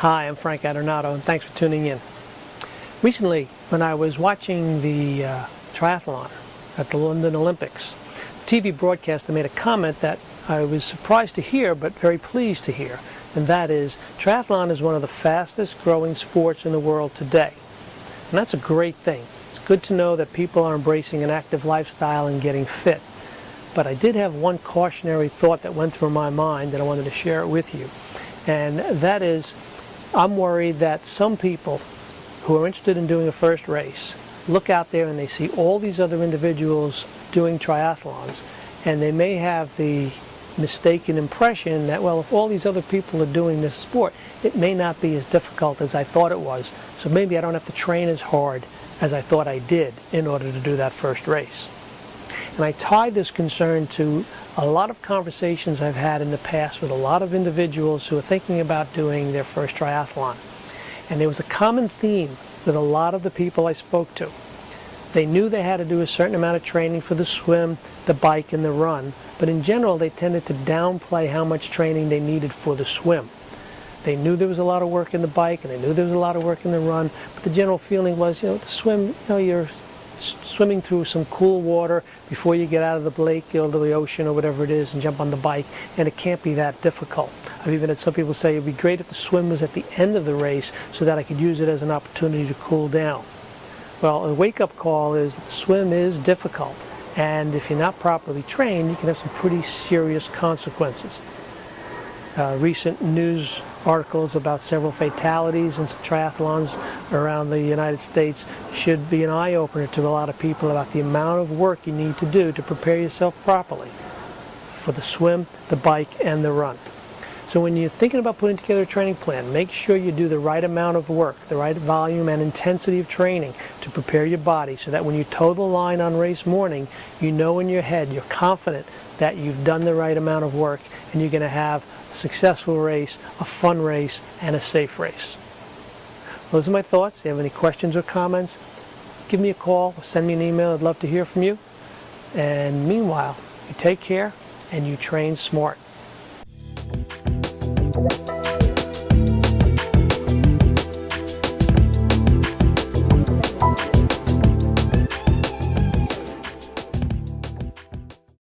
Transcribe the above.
Hi, I'm Frank Adornato, and thanks for tuning in. Recently, when I was watching the triathlon at the London Olympics, the TV broadcaster made a comment that I was surprised to hear, but very pleased to hear, and that is, triathlon is one of the fastest growing sports in the world today. And that's a great thing. It's good to know that people are embracing an active lifestyle and getting fit. But I did have one cautionary thought that went through my mind that I wanted to share it with you. And that is, I'm worried that some people who are interested in doing a first race look out there and they see all these other individuals doing triathlons, and they may have the mistaken impression that, well, if all these other people are doing this sport, it may not be as difficult as I thought it was, so maybe I don't have to train as hard as I thought I did in order to do that first race. And I tied this concern to a lot of conversations I've had in the past with a lot of individuals who are thinking about doing their first triathlon. And there was a common theme with a lot of the people I spoke to. They knew they had to do a certain amount of training for the swim, the bike, and the run, but in general they tended to downplay how much training they needed for the swim. They knew there was a lot of work in the bike, and they knew there was a lot of work in the run, but the general feeling was, the swim, you're swimming through some cool water before you get out of the lake or the ocean or whatever it is and jump on the bike, and it can't be that difficult. I've even had some people say it'd be great if the swim was at the end of the race so that I could use it as an opportunity to cool down. Well, a wake-up call is that the swim is difficult, and if you're not properly trained, you can have some pretty serious consequences. Recent news articles about several fatalities in some triathlons around the United States should be an eye-opener to a lot of people about the amount of work you need to do to prepare yourself properly for the swim, the bike, and the run. So when you're thinking about putting together a training plan, make sure you do the right amount of work, the right volume and intensity of training to prepare your body so that when you toe the line on race morning, you know in your head, you're confident that you've done the right amount of work and you're going to have a successful race, a fun race, and a safe race. Those are my thoughts. If you have any questions or comments, give me a call or send me an email. I'd love to hear from you. And meanwhile, you take care and you train smart.